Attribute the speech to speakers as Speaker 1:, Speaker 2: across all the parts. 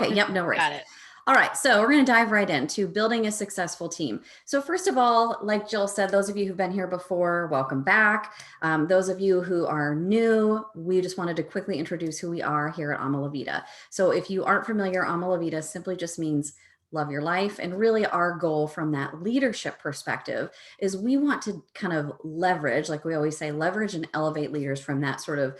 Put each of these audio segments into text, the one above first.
Speaker 1: Okay, yep, no worries.
Speaker 2: Got it.
Speaker 1: All right, so we're going to dive right into building a successful team. So first of all, like Jill said, those of you who've been here before, welcome back. Those of you who are new, we just wanted to quickly introduce who we are here at Ama La Vida. So if you aren't familiar, Ama La Vida simply just means love your life. And really our goal from that leadership perspective is we want to kind of leverage, like we always say, leverage and elevate leaders from that sort of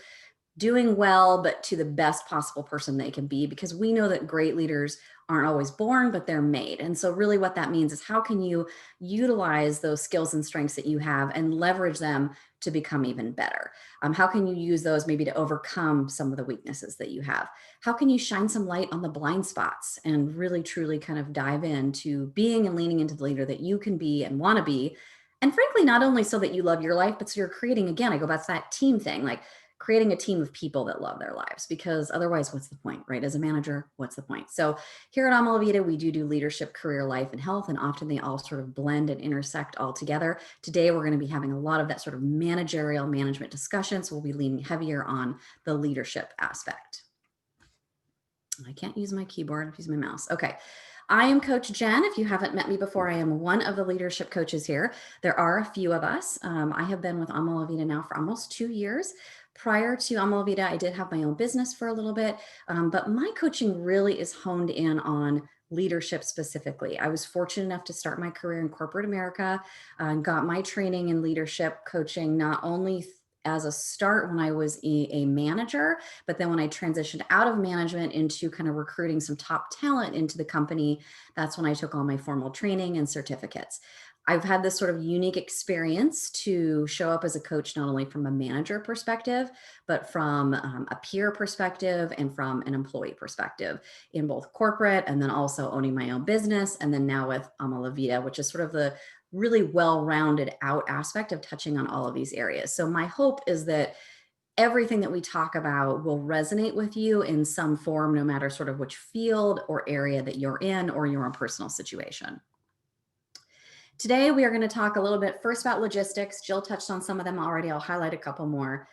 Speaker 1: doing well, but to the best possible person they can be, because we know that great leaders aren't always born, but they're made. And so really what that means is how can you utilize those skills and strengths that you have and leverage them to become even better? How can you use those maybe to overcome some of the weaknesses that you have? How can you shine some light on the blind spots and really truly kind of dive into being and leaning into the leader that you can be and want to be? And frankly, not only so that you love your life, but so you're creating, again, I go back to that team thing, like creating a team of people that love their lives, because otherwise what's the point, right? As a manager, what's the point? So here at Ama La Vida, we do leadership, career, life, and health, and often they all sort of blend and intersect all together. Today, we're going to be having a lot of that sort of managerial management discussion. So we'll be leaning heavier on the leadership aspect. I can't use my keyboard, I'm using my mouse. Okay. I am Coach Jen. If you haven't met me before, I am one of the leadership coaches here. There are a few of us. I have been with Ama La Vida now for almost 2 years. Prior to Ama La Vida, I did have my own business for a little bit, but my coaching really is honed in on leadership specifically. I was fortunate enough to start my career in corporate America and got my training in leadership coaching, not only as a start when I was a manager, but then when I transitioned out of management into kind of recruiting some top talent into the company, that's when I took all my formal training and certificates. I've had this sort of unique experience to show up as a coach, not only from a manager perspective, but from a peer perspective and from an employee perspective in both corporate and then also owning my own business. And then now with Ama La Vida, which is sort of the really well-rounded out aspect of touching on all of these areas. So my hope is that everything that we talk about will resonate with you in some form, no matter sort of which field or area that you're in or your own personal situation. Today, we are going to talk a little bit first about logistics. Jill touched on some of them already. I'll highlight a couple more.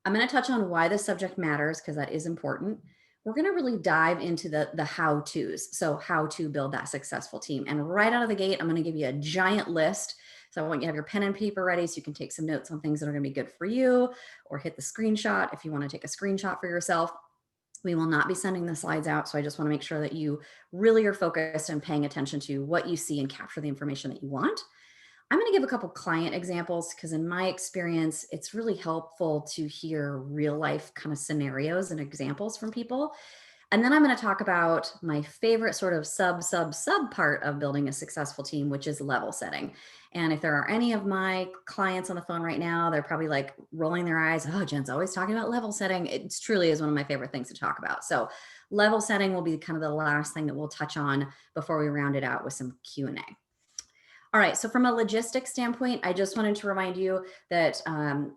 Speaker 1: I'm going to touch on why the subject matters, because that is important. We're going to really dive into the how-tos. So how to build that successful team. And right out of the gate, I'm going to give you a giant list. So I want you to have your pen and paper ready so you can take some notes on things that are going to be good for you, or hit the screenshot if you want to take a screenshot for yourself. We will not be sending the slides out. So I just want to make sure that you really are focused and paying attention to what you see and capture the information that you want. I'm going to give a couple client examples because in my experience, it's really helpful to hear real life kind of scenarios and examples from people. And then I'm going to talk about my favorite sort of sub part of building a successful team, which is level setting. And if there are any of my clients on the phone right now, they're probably like rolling their eyes. Oh, Jen's always talking about level setting. It truly is one of my favorite things to talk about. So level setting will be kind of the last thing that we'll touch on before we round it out with some Q&A. All right, so from a logistics standpoint, I just wanted to remind you that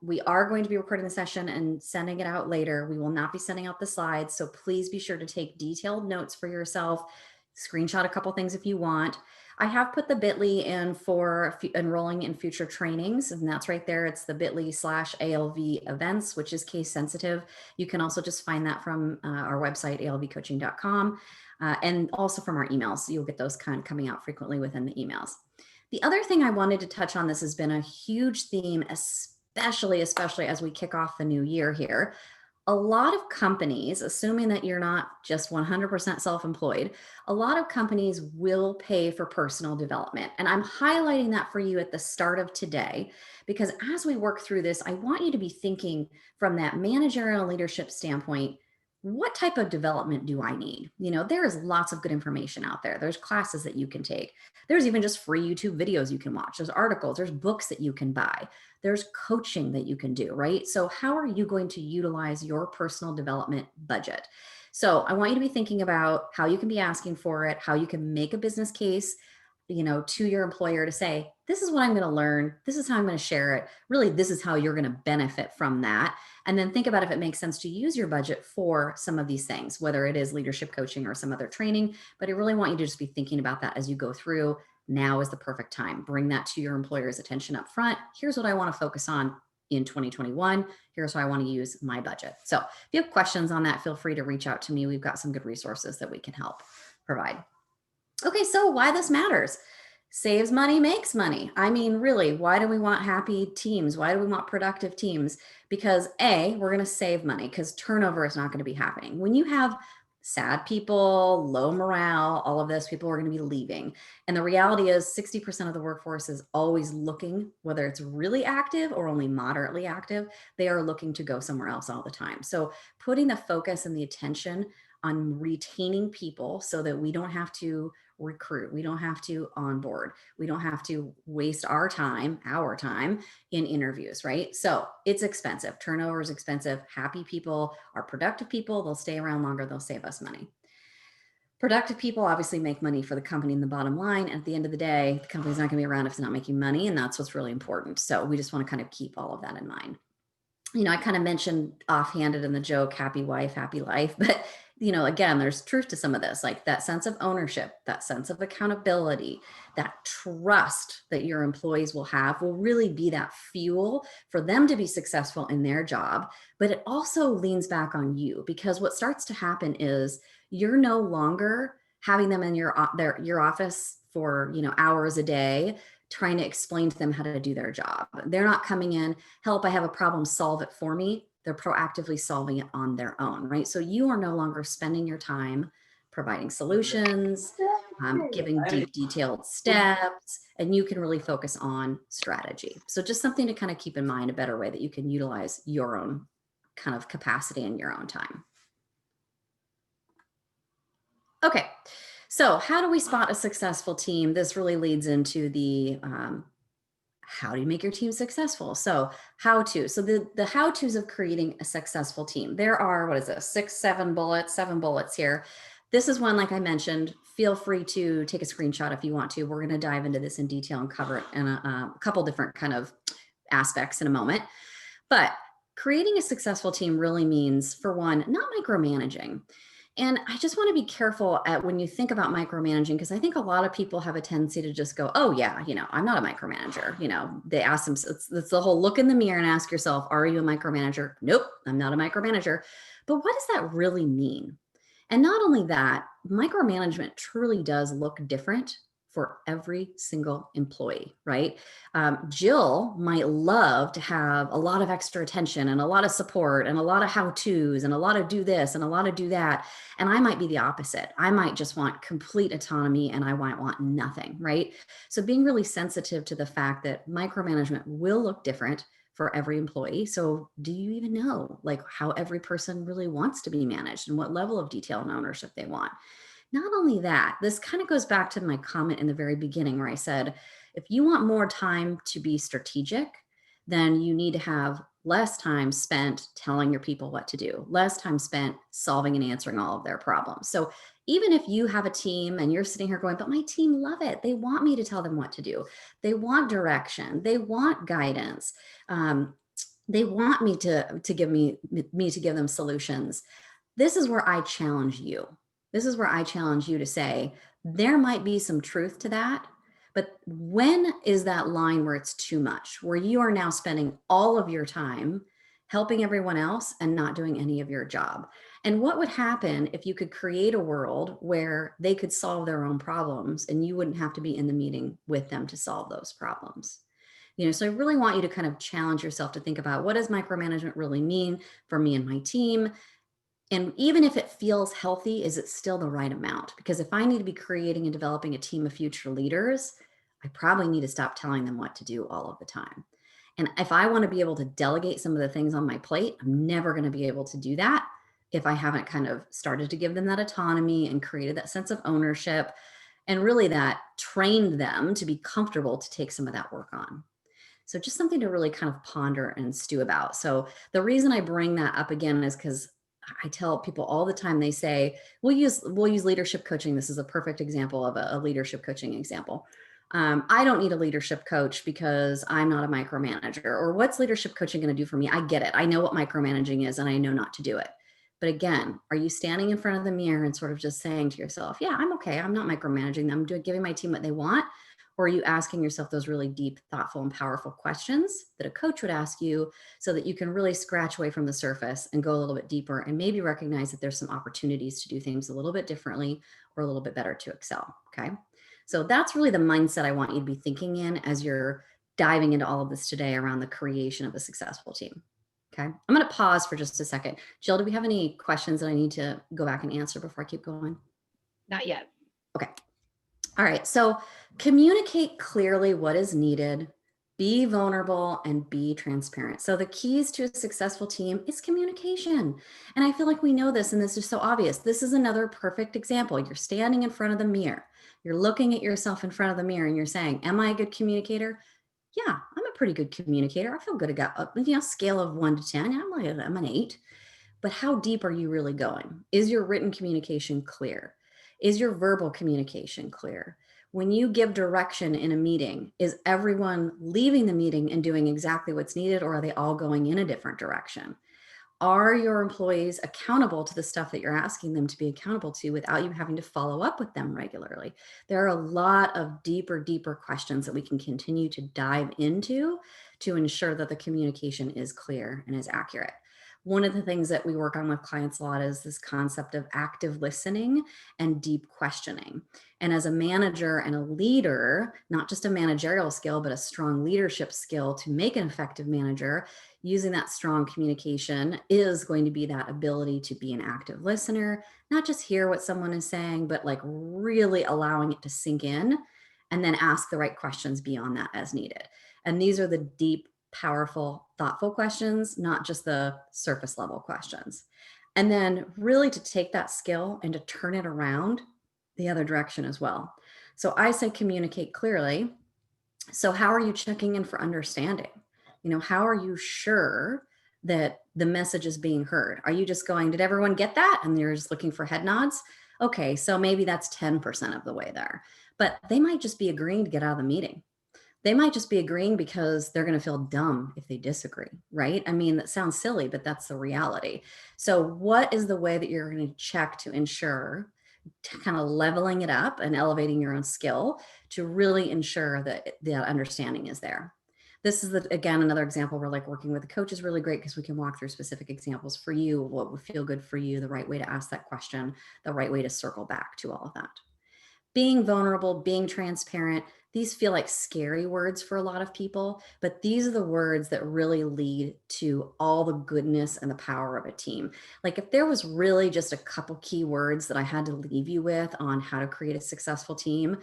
Speaker 1: we are going to be recording the session and sending it out later. We will not be sending out the slides, so please be sure to take detailed notes for yourself, screenshot a couple things if you want. I have put the bit.ly in for enrolling in future trainings, and that's right there. It's the bit.ly/ALV events, which is case sensitive. You can also just find that from our website, alvcoaching.com, and also from our emails. So you'll get those kind of coming out frequently within the emails. The other thing I wanted to touch on, this has been a huge theme, especially as we kick off the new year here. A lot of companies, assuming that you're not just 100% self-employed, a lot of companies will pay for personal development. And I'm highlighting that for you at the start of today, because as we work through this, I want you to be thinking from that managerial leadership standpoint, what type of development do I need? You know, there is lots of good information out there. There's classes that you can take. There's even just free YouTube videos you can watch. There's articles, there's books that you can buy. There's coaching that you can do, right? So how are you going to utilize your personal development budget? So I want you to be thinking about how you can be asking for it, how you can make a business case, you know, to your employer to say, this is what I'm going to learn. This is how I'm going to share it. Really, this is how you're going to benefit from that. And then think about if it makes sense to use your budget for some of these things, whether it is leadership coaching or some other training. But I really want you to just be thinking about that as you go through. Now is the perfect time. Bring that to your employer's attention up front. Here's what I want to focus on. in 2021. Here's how I want to use my budget. So if you have questions on that, feel free to reach out to me. We've got some good resources that we can help provide. Okay, so why this matters. Saves money, makes money. I mean, really, why do we want happy teams? Why do we want productive teams? Because A, we're going to save money because turnover is not going to be happening. When you have sad people, low morale, all of this, people are going to be leaving. And the reality is 60% of the workforce is always looking, whether it's really active or only moderately active, they are looking to go somewhere else all the time. So putting the focus and the attention on retaining people so that we don't have to recruit, we don't have to onboard, we don't have to waste our time in interviews, right? So it's expensive. Turnover is expensive. Happy people are productive people. They'll stay around longer. They'll save us money. Productive people obviously make money for the company in the bottom line. And at the end of the day, the company's not going to be around if it's not making money. And that's what's really important. So we just want to kind of keep all of that in mind. I kind of mentioned offhanded in the joke, happy wife, happy life, but again, there's truth to some of this, like that sense of ownership, that sense of accountability, that trust that your employees will have will really be that fuel for them to be successful in their job. But it also leans back on you, because what starts to happen is you're no longer having them in your office for, hours a day, trying to explain to them how to do their job. They're not coming in, help, I have a problem, solve it for me. They're proactively solving it on their own, right? So you are no longer spending your time providing solutions, giving deep, detailed steps, and you can really focus on strategy. So just something to kind of keep in mind, a better way that you can utilize your own kind of capacity in your own time. Okay. So how do we spot a successful team? This really leads into the how do you make your team successful? So how-to. So the how-tos of creating a successful team. There are, what is this, 7 bullets here. This is one, like I mentioned, feel free to take a screenshot if you want to. We're going to dive into this in detail and cover it in a couple different kind of aspects in a moment. But creating a successful team really means, for one, not micromanaging. And I just want to be careful at when you think about micromanaging, because I think a lot of people have a tendency to just go, oh yeah, I'm not a micromanager. They ask them, it's the whole look in the mirror and ask yourself, are you a micromanager? Nope, I'm not a micromanager. But what does that really mean? And not only that, micromanagement truly does look different for every single employee, right? Jill might love to have a lot of extra attention and a lot of support and a lot of how-tos and a lot of do this and a lot of do that. And I might be the opposite. I might just want complete autonomy and I might want nothing, right? So being really sensitive to the fact that micromanagement will look different for every employee. So do you even know like how every person really wants to be managed and what level of detail and ownership they want? Not only that, this kind of goes back to my comment in the very beginning where I said, if you want more time to be strategic, then you need to have less time spent telling your people what to do, less time spent solving and answering all of their problems. So even if you have a team and you're sitting here going, but my team love it. They want me to tell them what to do. They want direction. They want guidance. They want me to give them solutions. This is where I challenge you. This is where I challenge you to say, there might be some truth to that, but when is that line where it's too much, where you are now spending all of your time helping everyone else and not doing any of your job? And what would happen if you could create a world where they could solve their own problems and you wouldn't have to be in the meeting with them to solve those problems? So I really want you to kind of challenge yourself to think about, what does micromanagement really mean for me and my team? And even if it feels healthy, is it still the right amount? Because if I need to be creating and developing a team of future leaders, I probably need to stop telling them what to do all of the time. And if I want to be able to delegate some of the things on my plate, I'm never going to be able to do that if I haven't kind of started to give them that autonomy and created that sense of ownership and really that trained them to be comfortable to take some of that work on. So just something to really kind of ponder and stew about. So the reason I bring that up again is because I tell people all the time, they say, we'll use leadership coaching. This is a perfect example of a leadership coaching example. I don't need a leadership coach because I'm not a micromanager. Or what's leadership coaching going to do for me? I get it. I know what micromanaging is and I know not to do it. But again, are you standing in front of the mirror and sort of just saying to yourself, yeah, I'm okay. I'm not micromanaging them. I'm giving my team what they want. Or are you asking yourself those really deep, thoughtful, and powerful questions that a coach would ask you so that you can really scratch away from the surface and go a little bit deeper and maybe recognize that there's some opportunities to do things a little bit differently or a little bit better to excel? Okay. So that's really the mindset I want you to be thinking in as you're diving into all of this today around the creation of a successful team. Okay. I'm going to pause for just a second. Jill, do we have any questions that I need to go back and answer before I keep going?
Speaker 2: Not yet.
Speaker 1: Okay. All right. So communicate clearly what is needed, be vulnerable, and be transparent. So the keys to a successful team is communication. And I feel like we know this, and this is so obvious. This is another perfect example. You're standing in front of the mirror. You're looking at yourself in front of the mirror and you're saying, am I a good communicator? Yeah, I'm a pretty good communicator. I feel good about, scale of 1 to 10. I'm an 8. But how deep are you really going? Is your written communication clear? Is your verbal communication clear? When you give direction in a meeting, is everyone leaving the meeting and doing exactly what's needed, or are they all going in a different direction? Are your employees accountable to the stuff that you're asking them to be accountable to without you having to follow up with them regularly? There are a lot of deeper questions that we can continue to dive into to ensure that the communication is clear and is accurate. One of the things that we work on with clients a lot is this concept of active listening and deep questioning. And as a manager and a leader, not just a managerial skill, but a strong leadership skill to make an effective manager, using that strong communication is going to be that ability to be an active listener, not just hear what someone is saying, but like really allowing it to sink in and then ask the right questions beyond that as needed. And these are the deep, powerful, thoughtful questions, not just the surface level questions. And then really to take that skill and to turn it around the other direction as well. So I say communicate clearly. So how are you checking in for understanding? How are you sure that the message is being heard? Are you just going, did everyone get that? And you're just looking for head nods? Okay, so maybe that's 10% of the way there. But they might just be agreeing to get out of the meeting. They might just be agreeing because they're going to feel dumb if they disagree, right? I mean, that sounds silly, but that's the reality. So what is the way that you're going to check to ensure kind of leveling it up and elevating your own skill to really ensure that the understanding is there? This is, again, another example where like working with a coach is really great because we can walk through specific examples for you, what would feel good for you, the right way to ask that question, the right way to circle back to all of that. Being vulnerable, being transparent, these feel like scary words for a lot of people, but these are the words that really lead to all the goodness and the power of a team. Like if there was really just a couple key words that I had to leave you with on how to create a successful team,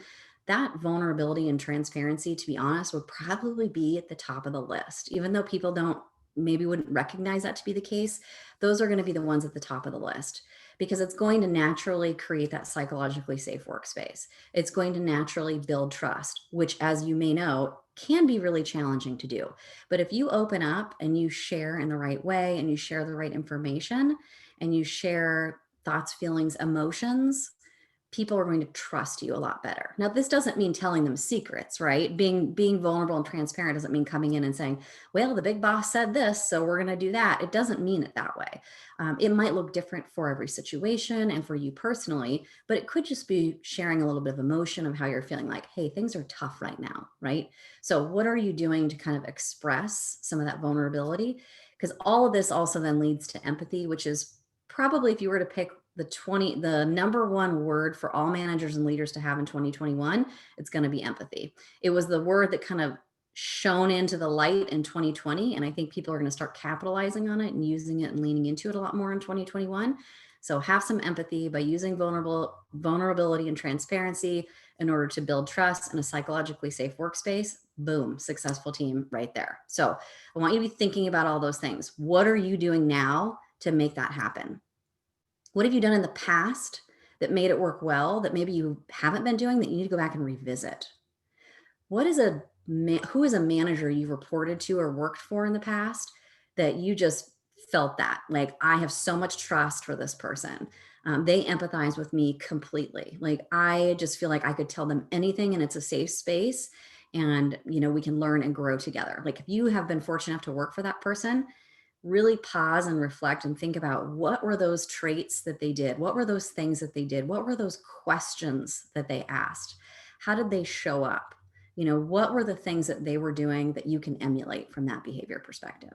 Speaker 1: that vulnerability and transparency, to be honest, would probably be at the top of the list. Even though people wouldn't recognize that to be the case, those are going to be the ones at the top of the list, because it's going to naturally create that psychologically safe workspace. It's going to naturally build trust, which, as you may know, can be really challenging to do. But if you open up and you share in the right way and you share the right information and you share thoughts, feelings, emotions, people are going to trust you a lot better. Now, this doesn't mean telling them secrets, right? Being vulnerable and transparent doesn't mean coming in and saying, well, the big boss said this, so we're going to do that. It doesn't mean it that way. It might look different for every situation and for you personally, but it could just be sharing a little bit of emotion of how you're feeling, like, hey, things are tough right now, right? So what are you doing to kind of express some of that vulnerability? Because all of this also then leads to empathy, which is probably, if you were to pick the number one word for all managers and leaders to have in 2021, it's going to be empathy. It was the word that kind of shone into the light in 2020. And I think people are going to start capitalizing on it and using it and leaning into it a lot more in 2021. So have some empathy by using vulnerability and transparency in order to build trust in a psychologically safe workspace. Boom, successful team right there. So I want you to be thinking about all those things. What are you doing now to make that happen? What have you done in the past that made it work well that maybe you haven't been doing that you need to go back and revisit? Who is a manager you reported to or worked for in the past that you just felt that, like, I have so much trust for this person. They empathize with me completely. Like, I just feel like I could tell them anything and it's a safe space, and we can learn and grow together. Like, if you have been fortunate enough to work for that person, really pause and reflect and think about what were those traits that they did? What were those things that they did? What were those questions that they asked? How did they show up? What were the things that they were doing that you can emulate from that behavior perspective?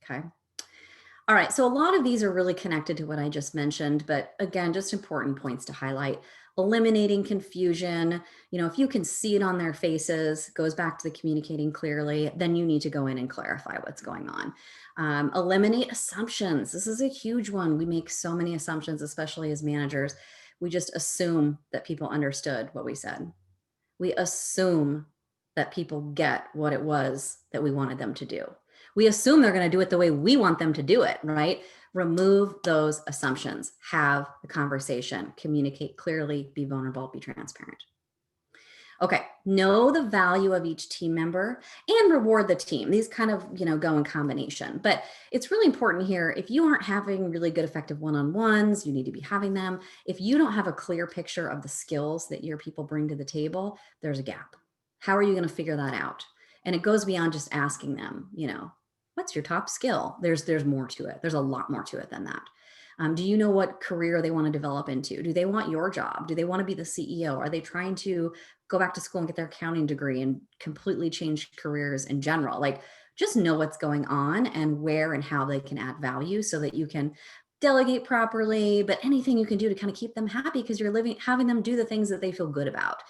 Speaker 1: Okay. All right, so a lot of these are really connected to what I just mentioned, but again, just important points to highlight. Eliminating confusion, if you can see it on their faces, goes back to the communicating clearly, then you need to go in and clarify what's going on. Eliminate assumptions. This is a huge one. We make so many assumptions, especially as managers. We just assume that people understood what we said. We assume that people get what it was that we wanted them to do. We assume they're going to do it the way we want them to do it, right? Remove those assumptions, have the conversation, communicate clearly, be vulnerable, be transparent. Okay, know the value of each team member and reward the team. These kind of, go in combination. But it's really important here, if you aren't having really good, effective one-on-ones, you need to be having them. If you don't have a clear picture of the skills that your people bring to the table, there's a gap. How are you going to figure that out? And it goes beyond just asking them, what's your top skill? There's more to it. There's a lot more to it than that. Do you know what career they want to develop into? Do they want your job? Do they want to be the CEO? Are they trying to go back to school and get their accounting degree and completely change careers in general? Like, just know what's going on and where and how they can add value so that you can delegate properly, but anything you can do to kind of keep them happy, because you're having them do the things that they feel good about,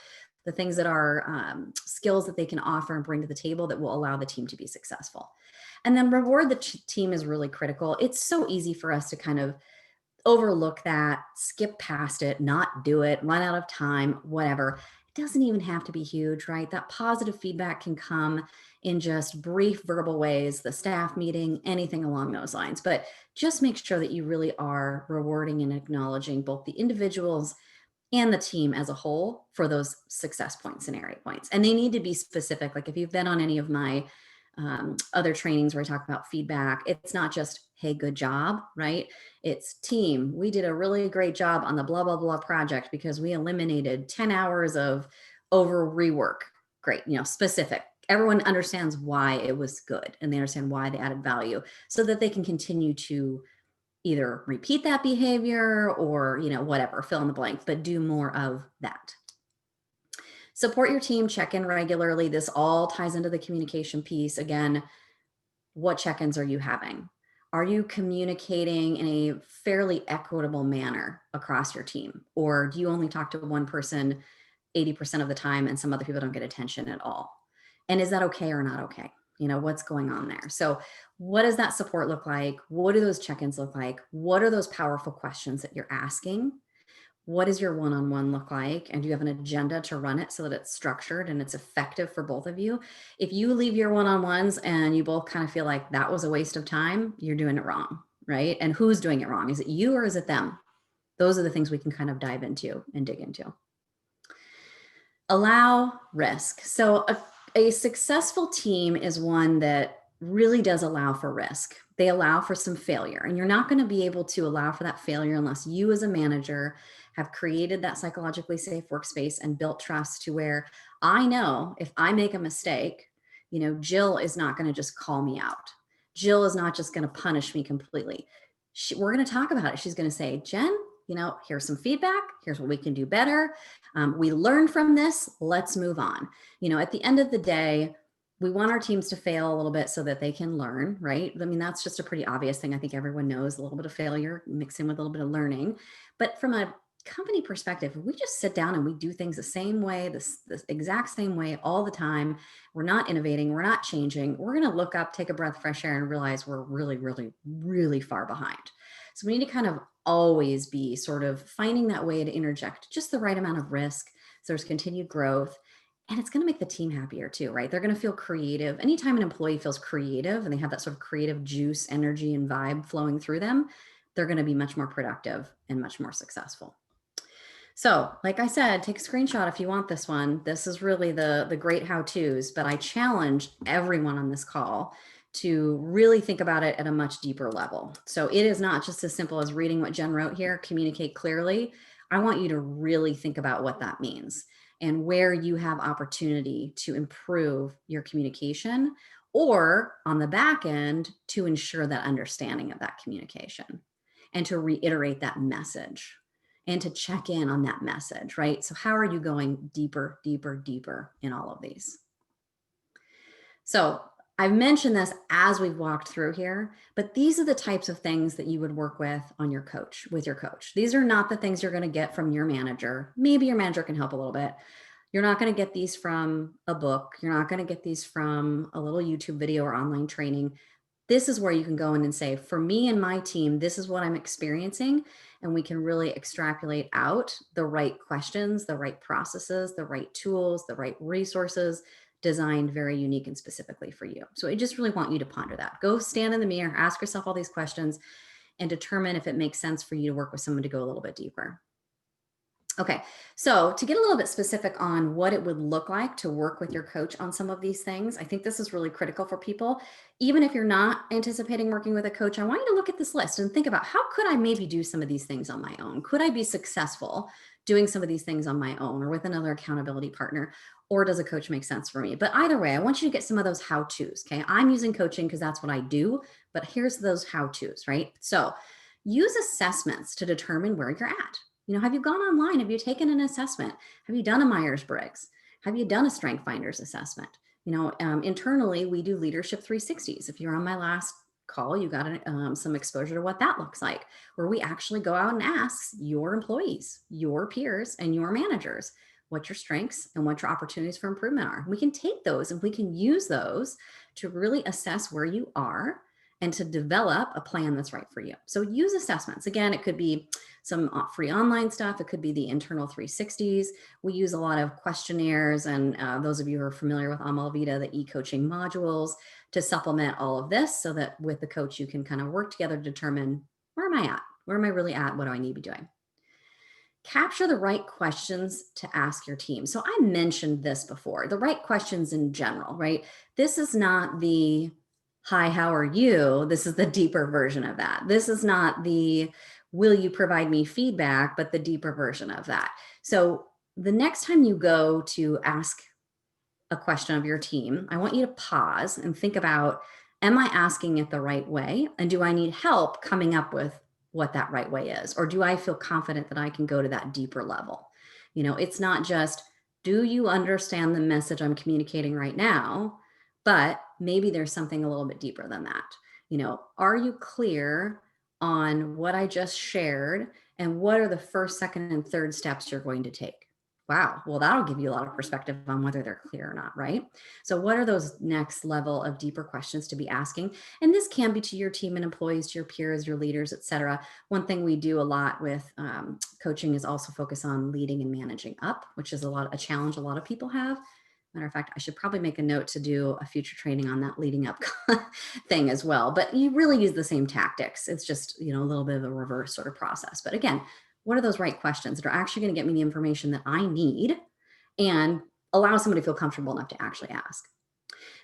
Speaker 1: the things that are skills that they can offer and bring to the table that will allow the team to be successful. And then reward the team is really critical. It's so easy for us to kind of overlook that, skip past it, not do it, run out of time, whatever. It doesn't even have to be huge, right? That positive feedback can come in just brief verbal ways, the staff meeting, anything along those lines. But just make sure that you really are rewarding and acknowledging both the individuals and the team as a whole for those success points and area points. And they need to be specific. Like if you've been on any of my other trainings where I talk about feedback, it's not just, hey, good job, right? It's team. We did a really great job on the blah, blah, blah project because we eliminated 10 hours of over rework. Great, specific. Everyone understands why it was good and they understand why they added value so that they can continue to either repeat that behavior or, whatever, fill in the blank, but do more of that. Support your team, check in regularly. This all ties into the communication piece. Again, what check-ins are you having? Are you communicating in a fairly equitable manner across your team? Or do you only talk to one person 80% of the time and some other people don't get attention at all? And is that okay or not okay? What's going on there? So what does that support look like? What do those check-ins look like? What are those powerful questions that you're asking? What does your one-on-one look like? And do you have an agenda to run it so that it's structured and it's effective for both of you? If you leave your one-on-ones and you both kind of feel like that was a waste of time, you're doing it wrong, right? And who's doing it wrong? Is it you or is it them? Those are the things we can kind of dive into and dig into. Allow risk. So a successful team is one that really does allow for risk. They allow for some failure, and you're not going to be able to allow for that failure unless you as a manager have created that psychologically safe workspace and built trust to where I know if I make a mistake, Jill is not going to just call me out. Jill is not just going to punish me completely. We're going to talk about it. She's going to say, Jen, here's some feedback. Here's what we can do better. We learned from this. Let's move on. At the end of the day, we want our teams to fail a little bit so that they can learn, right? I mean, that's just a pretty obvious thing. I think everyone knows a little bit of failure mixed in with a little bit of learning. But from a company perspective, if we just sit down and we do things the same way, this exact same way all the time, we're not innovating, we're not changing, we're going to look up, take a breath of fresh air and realize we're really, really, really far behind. So we need to kind of always be sort of finding that way to interject just the right amount of risk so there's continued growth. And it's going to make the team happier too, right? They're going to feel creative. Anytime an employee feels creative and they have that sort of creative juice, energy, and vibe flowing through them, they're going to be much more productive and much more successful. So, like I said, take a screenshot if you want this one. This is really the great how-tos, but I challenge everyone on this call to really think about it at a much deeper level. So it is not just as simple as reading what Jen wrote here, communicate clearly. I want you to really think about what that means and where you have opportunity to improve your communication or on the back end to ensure that understanding of that communication and to reiterate that message and to check in on that message, right? So how are you going deeper, deeper, deeper in all of these? So I've mentioned this as we've walked through here, but these are the types of things that you would work with on your coach, with your coach. These are not the things you're going to get from your manager. Maybe your manager can help a little bit. You're not going to get these from a book. You're not going to get these from a little YouTube video or online training. This is where you can go in and say, for me and my team, this is what I'm experiencing. And we can really extrapolate out the right questions, the right processes, the right tools, the right resources designed very unique and specifically for you. So I just really want you to ponder that. Go stand in the mirror, ask yourself all these questions, and determine if it makes sense for you to work with someone to go a little bit deeper. Okay, so to get a little bit specific on what it would look like to work with your coach on some of these things, I think this is really critical for people. Even if you're not anticipating working with a coach, I want you to look at this list and think about, how could I maybe do some of these things on my own? Could I be successful doing some of these things on my own or with another accountability partner? Or does a coach make sense for me? But either way, I want you to get some of those how-tos, okay? I'm using coaching because that's what I do, but here's those how-tos, right? So use assessments to determine where you're at. You know, have you gone online? Have you taken an assessment? Have you done a Myers-Briggs? Have you done a Strength Finders assessment? You know, internally, we do Leadership 360s. If you're on my last call, you got some exposure to what that looks like, where we actually go out and ask your employees, your peers, and your managers what your strengths and what your opportunities for improvement are. We can take those and we can use those to really assess where you are and to develop a plan that's right for you. So use assessments. Again, it could be some free online stuff. It could be the internal 360s. We use a lot of questionnaires, and those of you who are familiar with Amalvita, the e-coaching modules, to supplement all of this so that with the coach, you can kind of work together to determine, where am I at? Where am I really at? What do I need to be doing? Capture the right questions to ask your team. So I mentioned this before, the right questions in general, right? This is not the, hi, how are you? This is the deeper version of that. This is not the, will you provide me feedback, but the deeper version of that. So the next time you go to ask a question of your team, I want you to pause and think about, am I asking it the right way? And do I need help coming up with what that right way is? Or do I feel confident that I can go to that deeper level? You know, it's not just, do you understand the message I'm communicating right now? But maybe there's something a little bit deeper than that. You know, are you clear on what I just shared? And what are the first, second, and third steps you're going to take? Wow, well, that'll give you a lot of perspective on whether they're clear or not, right? So what are those next level of deeper questions to be asking? And this can be to your team and employees, to your peers, your leaders, et cetera. One thing we do a lot with coaching is also focus on leading and managing up, which is a challenge a lot of people have. Matter of fact, I should probably make a note to do a future training on that leading up thing as well. But you really use the same tactics. It's just, you know, a little bit of a reverse sort of process. But again, what are those right questions that are actually going to get me the information that I need and allow somebody to feel comfortable enough to actually ask?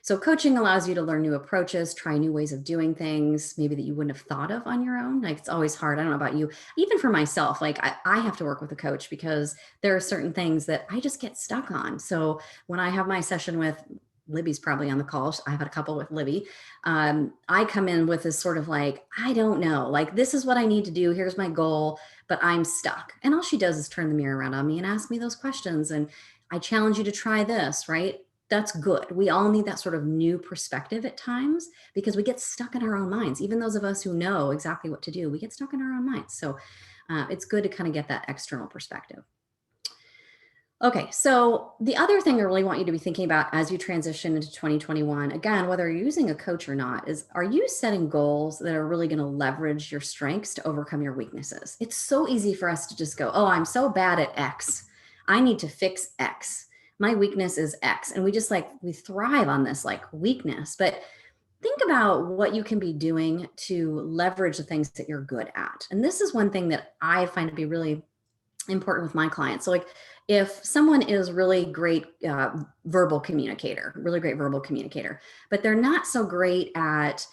Speaker 1: So coaching allows you to learn new approaches, try new ways of doing things, maybe that you wouldn't have thought of on your own. Like, it's always hard. I don't know about you, even for myself, like I have to work with a coach because there are certain things that I just get stuck on. So when I have my session with, Libby's probably on the call, I've had a couple with Libby. I come in with this sort of like, I don't know, like, this is what I need to do. Here's my goal, but I'm stuck. And all she does is turn the mirror around on me and ask me those questions. And I challenge you to try this, right? That's good. We all need that sort of new perspective at times because we get stuck in our own minds. Even those of us who know exactly what to do, we get stuck in our own minds. So it's good to kind of get that external perspective. Okay, so the other thing I really want you to be thinking about as you transition into 2021, again, whether you're using a coach or not, is, are you setting goals that are really going to leverage your strengths to overcome your weaknesses? It's so easy for us to just go, oh, I'm so bad at X. I need to fix X. My weakness is X. And we thrive on this like weakness. But think about what you can be doing to leverage the things that you're good at. And this is one thing that I find to be really important with my clients. So like, if someone is really great verbal communicator, really great verbal communicator, but they're not so great at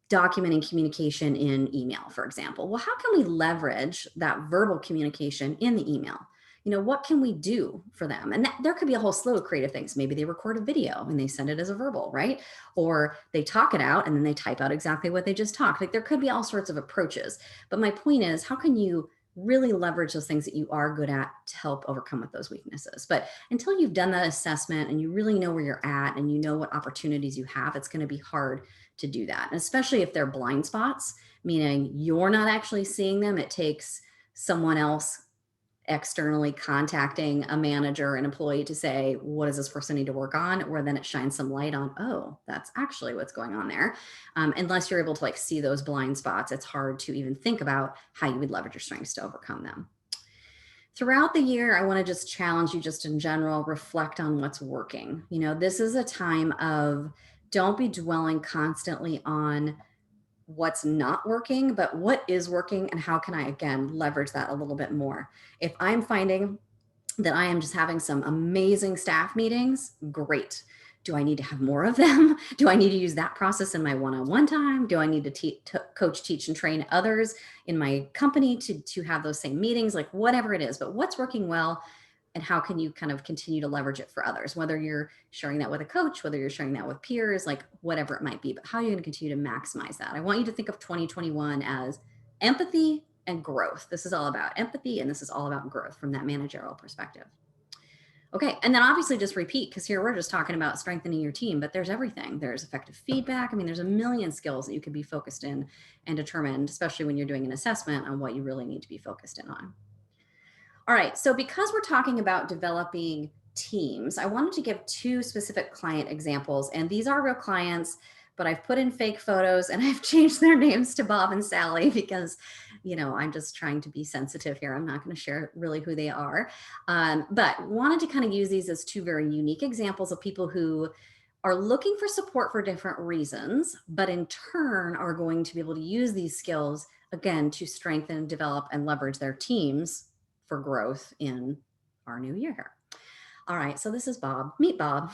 Speaker 1: documenting communication in email, for example, well, how can we leverage that verbal communication in the email? what can we do for them? And there could be a whole slew of creative things. Maybe they record a video and they send it as a verbal, right? Or they talk it out and then they type out exactly what they just talked. Like there could be all sorts of approaches. But my point is, how can you really leverage those things that you are good at to help overcome with those weaknesses? But until you've done that assessment and you really know where you're at and you know what opportunities you have, it's going to be hard to do that. And especially if they're blind spots, meaning you're not actually seeing them. It takes someone else externally contacting a manager, an employee to say, what does this person need to work on? Where then it shines some light on, oh, that's actually what's going on there. Unless you're able to see those blind spots, it's hard to even think about how you would leverage your strengths to overcome them. Throughout the year, I want to just challenge you just in general, reflect on what's working. This is a time of don't be dwelling constantly on what's not working, but what is working and how can I, again, leverage that a little bit more. If I'm finding that I am just having some amazing staff meetings, great. Do I need to have more of them? Do I need to use that process in my one-on-one time? Do I need to coach, teach, and train others in my company to have those same meetings? Like whatever it is, but what's working well and how can you kind of continue to leverage it for others, whether you're sharing that with a coach, whether you're sharing that with peers, like whatever it might be, but how are you going to continue to maximize that? I want you to think of 2021 as empathy and growth. This is all about empathy and this is all about growth from that managerial perspective. Okay, and then obviously just repeat, because here we're just talking about strengthening your team, but there's everything. There's effective feedback. I mean, there's a million skills that you could be focused in and determined, especially when you're doing an assessment on what you really need to be focused in on. All right, so because we're talking about developing teams, I wanted to give 2 specific client examples, and these are real clients, but I've put in fake photos and I've changed their names to Bob and Sally because, I'm just trying to be sensitive here. I'm not going to share really who they are, but wanted to kind of use these as 2 very unique examples of people who are looking for support for different reasons, but in turn are going to be able to use these skills, again, to strengthen, develop, and leverage their teams for growth in our new year. All right, so this is Bob. Meet Bob.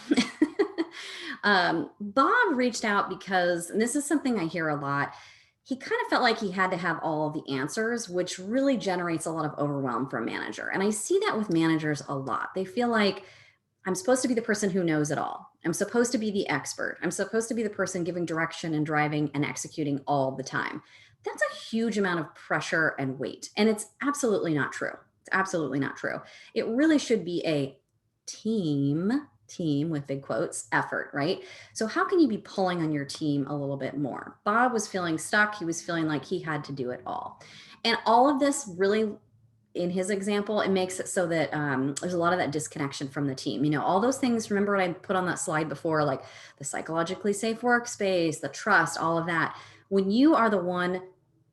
Speaker 1: Bob reached out because, and this is something I hear a lot, he kind of felt like he had to have all of the answers, which really generates a lot of overwhelm for a manager. And I see that with managers a lot. They feel like I'm supposed to be the person who knows it all. I'm supposed to be the expert. I'm supposed to be the person giving direction and driving and executing all the time. That's a huge amount of pressure and weight. And it's absolutely not true. It's absolutely not true. It really should be a team with big quotes effort, right? So how can you be pulling on your team a little bit more? Bob was feeling stuck. He was feeling like he had to do it all. And all of this really, in his example, it makes it so that there's a lot of that disconnection from the team. All those things, remember what I put on that slide before, like the psychologically safe workspace, the trust, all of that. When you are the one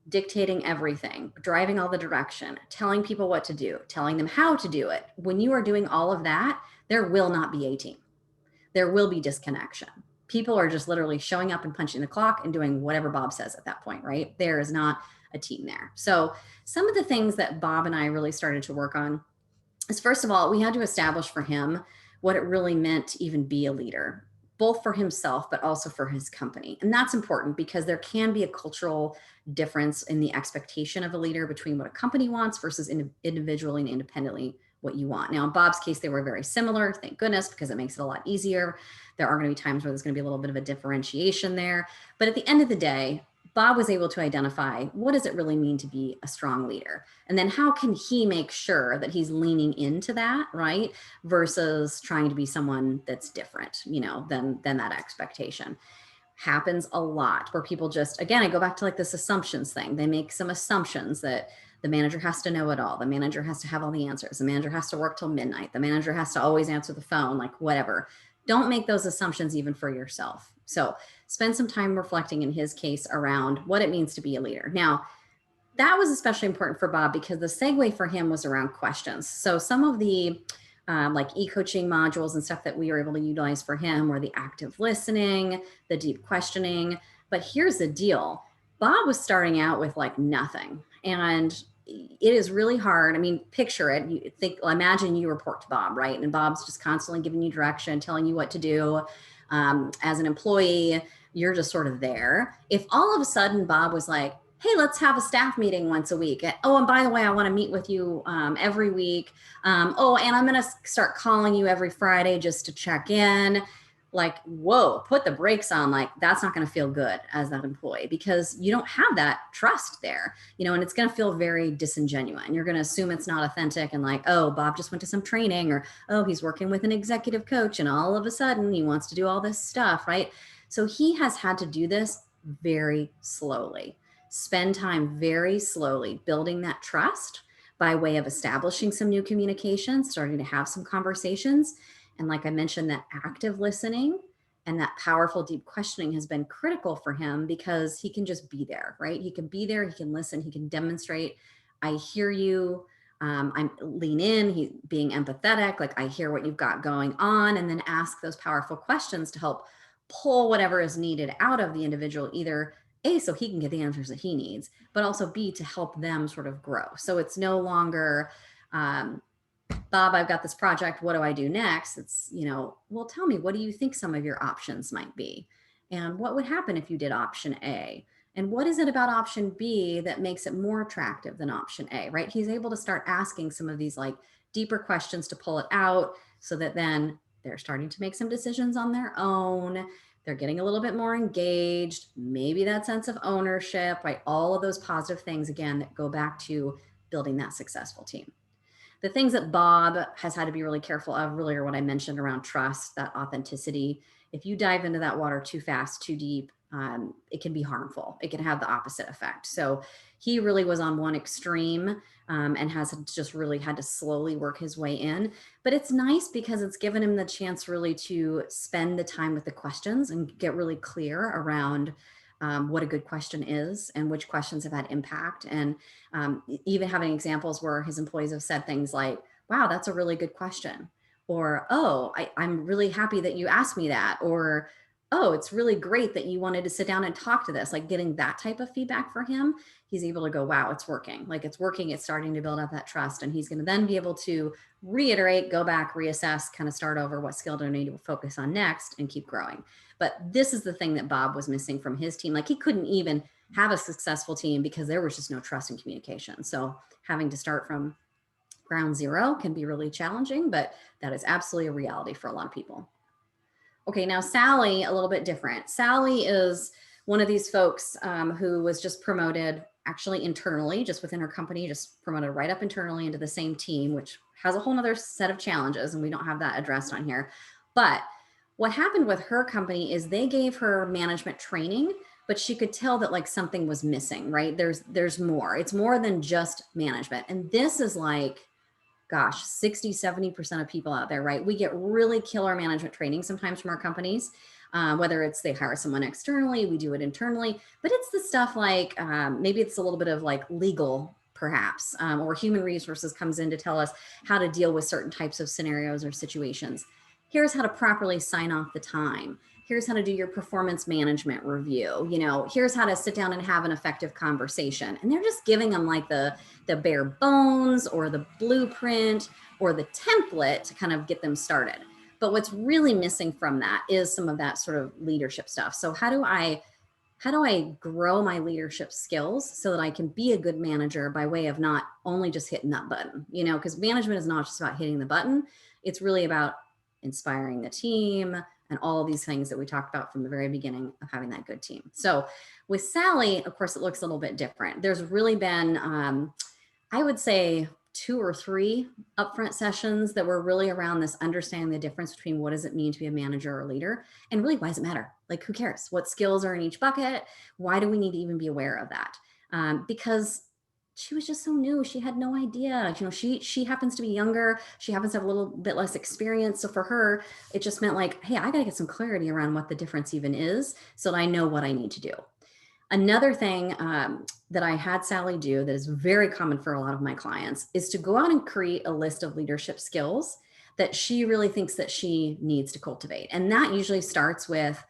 Speaker 1: dictating everything, driving all the direction, telling people what to do, telling them how to do it, when you are doing all of that, there will not be a team. There will be disconnection. People are just literally showing up and punching the clock and doing whatever Bob says at that point, right? There is not a team there. So some of the things that Bob and I really started to work on is, first of all, we had to establish for him what it really meant to even be a leader, both for himself, but also for his company. And that's important because there can be a cultural difference in the expectation of a leader between what a company wants versus individually and independently what you want. Now, in Bob's case, they were very similar, thank goodness, because it makes it a lot easier. There are going to be times where there's going to be a little bit of a differentiation there. But at the end of the day, Bob was able to identify what does it really mean to be a strong leader? And then how can he make sure that he's leaning into that, right? Versus trying to be someone that's different, than that expectation. Happens a lot where people just, again, I go back to like this assumptions thing. They make some assumptions that the manager has to know it all. The manager has to have all the answers. The manager has to work till midnight. The manager has to always answer the phone, like whatever. Don't make those assumptions even for yourself. So spend some time reflecting in his case around what it means to be a leader. Now, that was especially important for Bob because the segue for him was around questions. So some of the like e-coaching modules and stuff that we were able to utilize for him were the active listening, the deep questioning. But here's the deal. Bob was starting out with like nothing. And it is really hard. I mean, picture it. Imagine you report to Bob, right? And Bob's just constantly giving you direction, telling you what to do. As an employee, you're just sort of there. If all of a sudden Bob was like, hey, let's have a staff meeting once a week. Oh, and by the way, I want to meet with you every week. Oh, and I'm going to start calling you every Friday just to check in. Like, whoa, put the brakes on. Like, that's not going to feel good as that employee because you don't have that trust there, and it's going to feel very disingenuous. You're going to assume it's not authentic and like, oh, Bob just went to some training, or, oh, he's working with an executive coach and all of a sudden he wants to do all this stuff, right? So he has had to do this very slowly. Spend time very slowly building that trust by way of establishing some new communication, starting to have some conversations. And like I mentioned, that active listening and that powerful deep questioning has been critical for him because he can just be there, right? He can be there, he can listen, he can demonstrate, I hear you. I'm lean in, he's being empathetic, like I hear what you've got going on, and then ask those powerful questions to help pull whatever is needed out of the individual, either A, so he can get the answers that he needs, but also B, to help them sort of grow. So it's no longer, Bob, I've got this project. What do I do next? It's, well, tell me, what do you think some of your options might be? And what would happen if you did option A? And what is it about option B that makes it more attractive than option A, right? He's able to start asking some of these like deeper questions to pull it out so that then they're starting to make some decisions on their own. They're getting a little bit more engaged, maybe that sense of ownership, right? All of those positive things, again, that go back to building that successful team. The things that Bob has had to be really careful of really are what I mentioned around trust, that authenticity. If you dive into that water too fast, too deep, it can be harmful. It can have the opposite effect. So he really was on one extreme and has just really had to slowly work his way in. But it's nice because it's given him the chance really to spend the time with the questions and get really clear around what a good question is and which questions have had impact. And even having examples where his employees have said things like, wow, that's a really good question. Or, oh, I'm really happy that you asked me that. Or, oh, it's really great that you wanted to sit down and talk to this. Like getting that type of feedback for him, he's able to go, wow, it's working. Like it's working. It's starting to build up that trust. And he's going to then be able to reiterate, go back, reassess, kind of start over what skill do I need to focus on next and keep growing. But this is the thing that Bob was missing from his team. Like he couldn't even have a successful team because there was just no trust and communication. So having to start from ground zero can be really challenging, but that is absolutely a reality for a lot of people. Okay, now Sally, a little bit different. Sally is one of these folks who was just promoted actually internally, just within her company, just promoted right up internally into the same team, which has a whole nother set of challenges, and we don't have that addressed on here. But what happened with her company is they gave her management training, but she could tell that like something was missing, right? There's more. It's more than just management. And this is like, gosh, 60, 70% of people out there, right? We get really killer management training sometimes from our companies, whether it's they hire someone externally, we do it internally, but it's the stuff like maybe it's a little bit of like legal perhaps, or human resources comes in to tell us how to deal with certain types of scenarios or situations. Here's how to properly sign off the time. Here's how to do your performance management review. Here's how to sit down and have an effective conversation. And they're just giving them like the bare bones or the blueprint or the template to kind of get them started. But what's really missing from that is some of that sort of leadership stuff. So how do I grow my leadership skills so that I can be a good manager by way of not only just hitting that button, because management is not just about hitting the button. It's really about inspiring the team and all of these things that we talked about from the very beginning of having that good team. So with Sally, of course, it looks a little bit different. There's really been, I would say 2 or 3 upfront sessions that were really around this understanding the difference between what does it mean to be a manager or a leader, and really why does it matter? Like, who cares? What skills are in each bucket? Why do we need to even be aware of that? Because she was just so new. She had no idea. She happens to be younger. She happens to have a little bit less experience. So for her, it just meant like, hey, I got to get some clarity around what the difference even is so that I know what I need to do. Another thing that I had Sally do that is very common for a lot of my clients is to go out and create a list of leadership skills that she really thinks that she needs to cultivate. And that usually starts with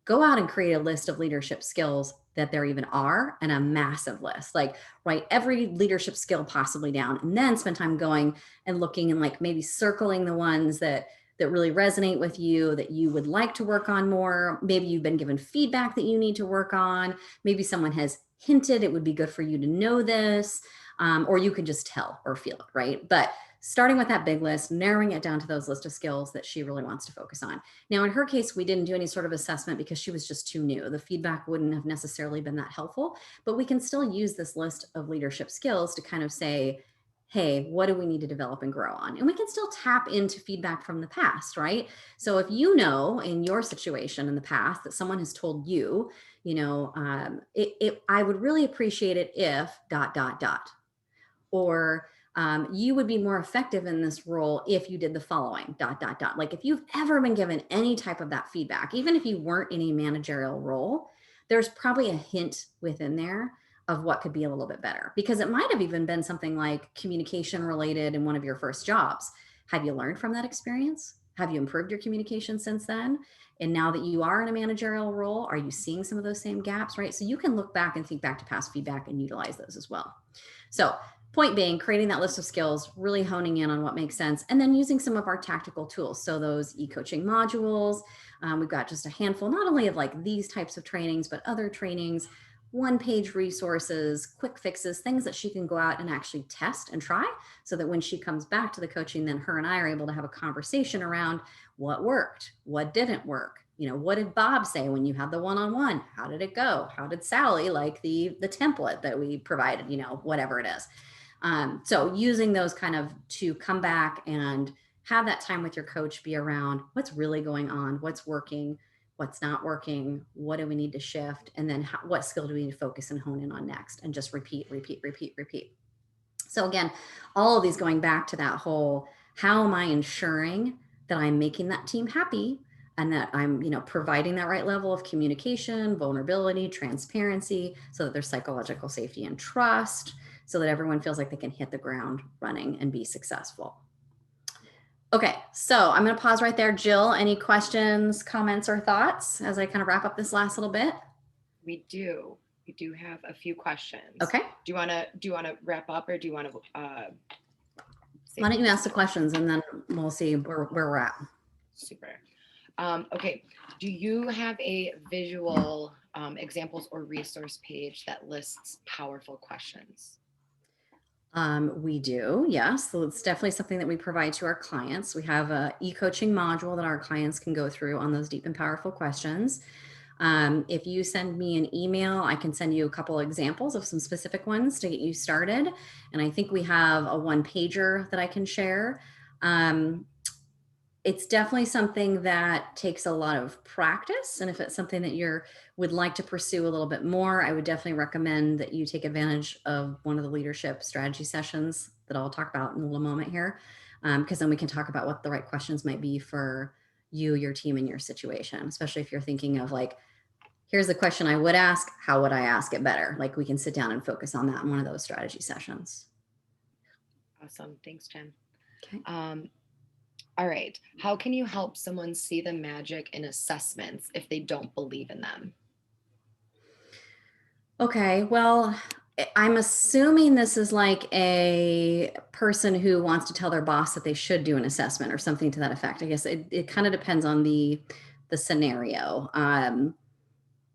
Speaker 1: go out and create a list of leadership skills that there even are, and a massive list. Like write every leadership skill possibly down, and then spend time going and looking and like maybe circling the ones that really resonate with you, that you would like to work on more. Maybe you've been given feedback that you need to work on. Maybe someone has hinted it would be good for you to know this, or you can just tell or feel it, right? But starting with that big list, narrowing it down to those list of skills that she really wants to focus on. Now, in her case, we didn't do any sort of assessment because she was just too new. The feedback wouldn't have necessarily been that helpful, but we can still use this list of leadership skills to kind of say, hey, what do we need to develop and grow on? And we can still tap into feedback from the past, right? So if you know in your situation in the past that someone has told you, I would really appreciate it if ... Or you would be more effective in this role if you did the following ... Like if you've ever been given any type of that feedback, even if you weren't in a managerial role, there's probably a hint within there of what could be a little bit better, because it might have even been something like communication related in one of your first jobs. Have you learned from that experience? Have you improved your communication since then? And now that you are in a managerial role, are you seeing some of those same gaps, right? So you can look back and think back to past feedback and utilize those as well. So point being, creating that list of skills, really honing in on what makes sense, and then using some of our tactical tools. So those e-coaching modules, we've got just a handful, not only of like these types of trainings, but other trainings, one-page resources, quick fixes, things that she can go out and actually test and try, so that when she comes back to the coaching, then her and I are able to have a conversation around what worked, what didn't work. What did Bob say when you had the one-on-one? How did it go? How did Sally like the template that we provided, whatever it is. So using those kind of to come back and have that time with your coach be around what's really going on, what's working, what's not working, what do we need to shift, and then what skill do we need to focus and hone in on next, and just repeat. So again, all of these going back to that whole, how am I ensuring that I'm making that team happy and that I'm, providing that right level of communication, vulnerability, transparency, so that there's psychological safety and trust, so that everyone feels like they can hit the ground running and be successful. Okay, so I'm going to pause right there. Jill, any questions, comments, or thoughts as I kind of wrap up this last little bit?
Speaker 2: We do have a few questions.
Speaker 1: Okay.
Speaker 2: Do you want to wrap up, or do you want to?
Speaker 1: Why don't you ask the questions and then we'll see where we're at.
Speaker 2: Super. Okay. Do you have a visual examples or resource page that lists powerful questions?
Speaker 1: We do, yes. So it's definitely something that we provide to our clients. We have a e-coaching module that our clients can go through on those deep and powerful questions. If you send me an email, I can send you a couple examples of some specific ones to get you started. And I think we have a one-pager that I can share. It's definitely something that takes a lot of practice. And if it's something that you would like to pursue a little bit more, I would definitely recommend that you take advantage of one of the leadership strategy sessions that I'll talk about in a little moment here. Because then we can talk about what the right questions might be for you, your team, and your situation, especially if you're thinking of like, here's the question I would ask, how would I ask it better? Like we can sit down and focus on that in one of those strategy sessions.
Speaker 2: Awesome. Thanks, Jen.
Speaker 1: Okay.
Speaker 2: All right. How can you help someone see the magic in assessments if they don't believe in them?
Speaker 1: Okay, well, I'm assuming this is like a person who wants to tell their boss that they should do an assessment or something to that effect. I guess it kind of depends on the scenario.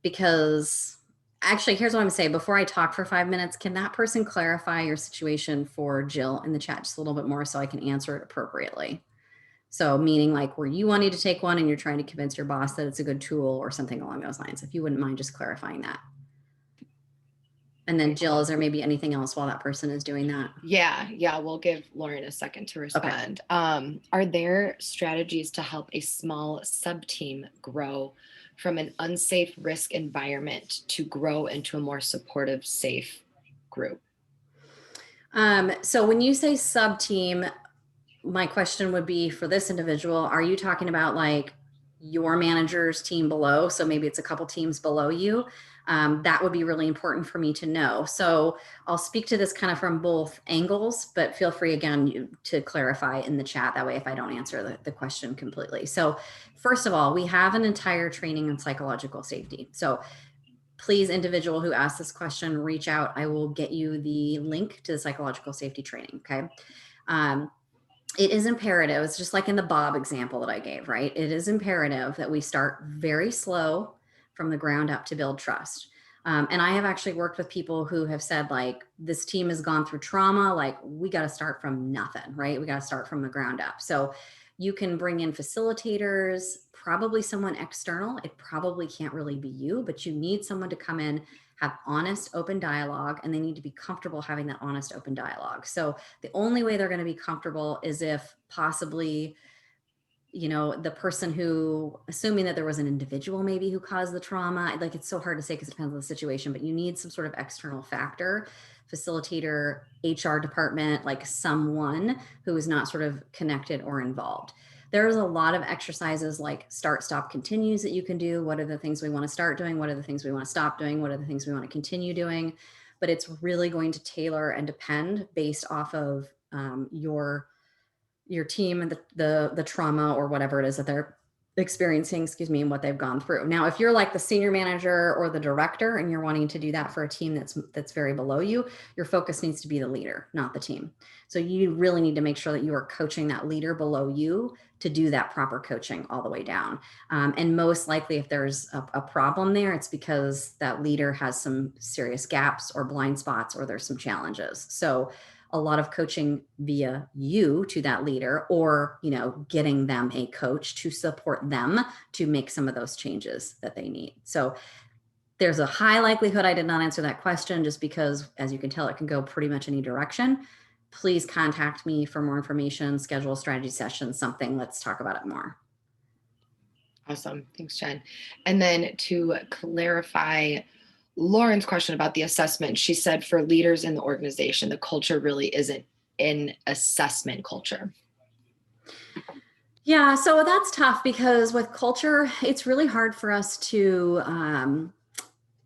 Speaker 1: Because actually, here's what I'm gonna say. Before I talk for 5 minutes, can that person clarify your situation for Jill in the chat just a little bit more so I can answer it appropriately? So meaning like where you wanted to take one and you're trying to convince your boss that it's a good tool or something along those lines. If you wouldn't mind just clarifying that. And then Jill, is there maybe anything else while that person is doing that?
Speaker 2: Yeah. We'll give Lauren a second to respond. Okay. Are there strategies to help a small sub-team grow from an unsafe risk environment to grow into a more supportive, safe group?
Speaker 1: So when you say sub-team, my question would be for this individual, are you talking about like your manager's team below? So maybe it's a couple teams below you. That would be really important for me to know. So I'll speak to this kind of from both angles, but feel free again to clarify in the chat. That way, if I don't answer the question completely. So first of all, we have an entire training on psychological safety. So please, individual who asked this question, reach out. I will get you the link to the psychological safety training, okay? It is imperative, it's just like in the Bob example that I gave, right? It is imperative that we start very slow from the ground up to build trust. And I have actually worked with people who have said, like, this team has gone through trauma, like, we got to start from nothing, right? We got to start from the ground up. So you can bring in facilitators, probably someone external. It probably can't really be you, but you need someone to come in, have honest, open dialogue, and they need to be comfortable having that honest, open dialogue. So the only way they're going to be comfortable is if possibly, the person who, assuming that there was an individual maybe who caused the trauma, like, it's so hard to say because it depends on the situation, but you need some sort of external factor, facilitator, HR department, like someone who is not sort of connected or involved. There's a lot of exercises like start, stop, continues that you can do. What are the things we want to start doing? What are the things we want to stop doing? What are the things we want to continue doing? But it's really going to tailor and depend based off of your team and the trauma or whatever it is that they're experiencing, and what they've gone through. Now, if you're like the senior manager or the director and you're wanting to do that for a team that's very below you, your focus needs to be the leader, not the team. So you really need to make sure that you are coaching that leader below you to do that proper coaching all the way down. And most likely, if there's a problem there, it's because that leader has some serious gaps or blind spots, or there's some challenges. So a lot of coaching via you to that leader, or getting them a coach to support them to make some of those changes that they need. So there's a high likelihood I did not answer that question, just because, as you can tell, it can go pretty much any direction. Please contact me for more information, schedule a strategy session, something. Let's talk about it more.
Speaker 2: Awesome. Thanks, Jen. And then to clarify Lauren's question about the assessment, she said for leaders in the organization, the culture really isn't an assessment culture.
Speaker 1: Yeah, so that's tough, because with culture, it's really hard for us to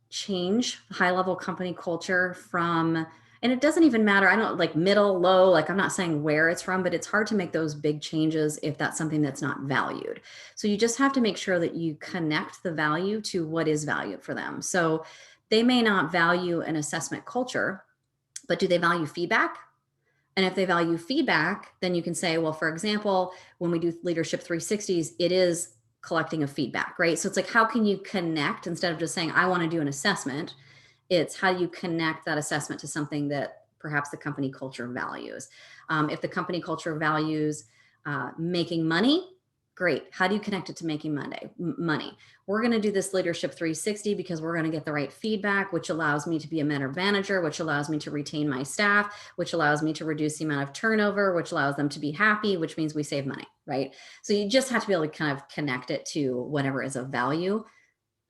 Speaker 1: change high-level company culture from, and it doesn't even matter, I don't like middle, low, like, I'm not saying where it's from, but it's hard to make those big changes if that's something that's not valued. So you just have to make sure that you connect the value to what is valued for them. So they may not value an assessment culture, but do they value feedback? And if they value feedback, then you can say, well, for example, when we do Leadership 360s, it is collecting of feedback, right? So it's like, how can you connect, instead of just saying, I want to do an assessment? It's how do you connect that assessment to something that perhaps the company culture values. If the company culture values making money, great. How do you connect it to making money? We're going to do this Leadership 360 because we're going to get the right feedback, which allows me to be a better manager, which allows me to retain my staff, which allows me to reduce the amount of turnover, which allows them to be happy, which means we save money, right? So you just have to be able to kind of connect it to whatever is of value.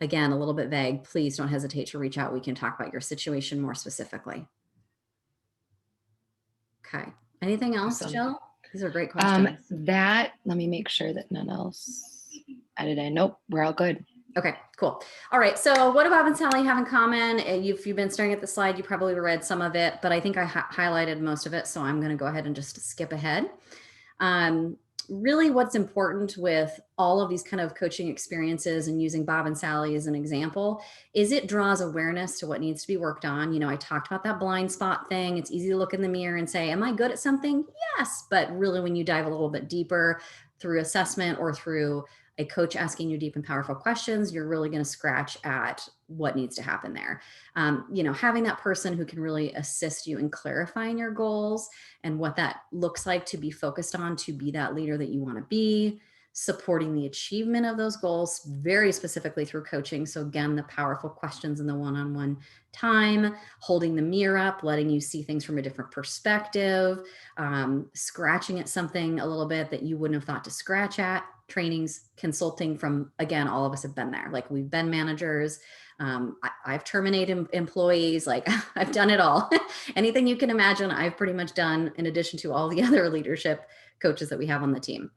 Speaker 1: Again, a little bit vague. Please don't hesitate to reach out. We can talk about your situation more specifically. Okay. Anything else,
Speaker 2: Awesome.
Speaker 1: Jill? These are great questions.
Speaker 2: Let me make sure that none else added in. Nope, we're all good.
Speaker 1: Okay, cool. All right. So what do Bob and Sally have in common? If you've been staring at the slide, you probably read some of it, but I think I highlighted most of it. So I'm going to go ahead and just skip ahead. Really, what's important with all of these kind of coaching experiences, and using Bob and Sally as an example, is it draws awareness to what needs to be worked on. I talked about that blind spot thing. It's easy to look in the mirror and say, am I good at something? Yes. But really, when you dive a little bit deeper through assessment or through a coach asking you deep and powerful questions, you're really going to scratch at what needs to happen there. Having that person who can really assist you in clarifying your goals and what that looks like to be focused on, to be that leader that you want to be, supporting the achievement of those goals very specifically through coaching. So again, the powerful questions in the one-on-one time, holding the mirror up, letting you see things from a different perspective, scratching at something a little bit that you wouldn't have thought to scratch at. Trainings, consulting from, again, all of us have been there. Like, we've been managers. I've terminated employees. Like, I've done it all. Anything you can imagine, I've pretty much done, in addition to all the other leadership coaches that we have on the team.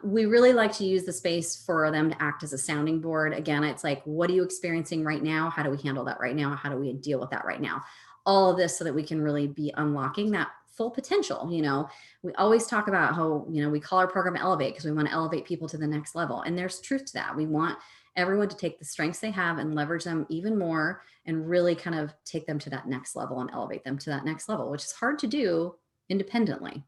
Speaker 1: We really like to use the space for them to act as a sounding board. Again, it's like, what are you experiencing right now? How do we handle that right now? How do we deal with that right now? All of this so that we can really be unlocking that full potential. We always talk about how, we call our program Elevate because we want to elevate people to the next level. And there's truth to that. We want everyone to take the strengths they have and leverage them even more, and really kind of take them to that next level and elevate them to that next level, which is hard to do independently.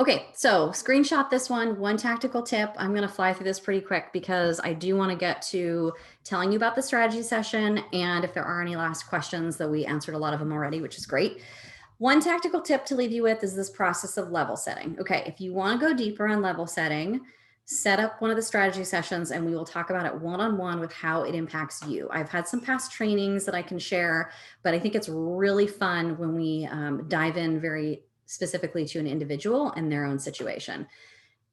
Speaker 1: Okay, so screenshot this one tactical tip. I'm going to fly through this pretty quick because I do want to get to telling you about the strategy session. And if there are any last questions, that we answered a lot of them already, which is great. One tactical tip to leave you with is this process of level setting. Okay, if you want to go deeper on level setting, set up one of the strategy sessions and we will talk about it one-on-one with how it impacts you. I've had some past trainings that I can share, but I think it's really fun when we dive in very specifically to an individual and their own situation.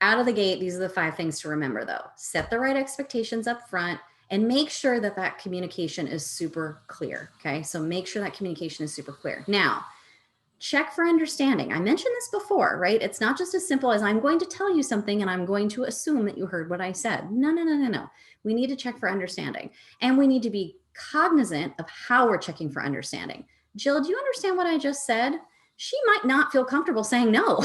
Speaker 1: Out of the gate, these are the 5 things to remember though. Set the right expectations up front and make sure that that communication is super clear. Okay, so make sure that communication is super clear. Now, check for understanding. I mentioned this before, right? It's not just as simple as I'm going to tell you something and I'm going to assume that you heard what I said. No, no, no, no, no. We need to check for understanding. And we need to be cognizant of how we're checking for understanding. Jill, do you understand what I just said? She might not feel comfortable saying no.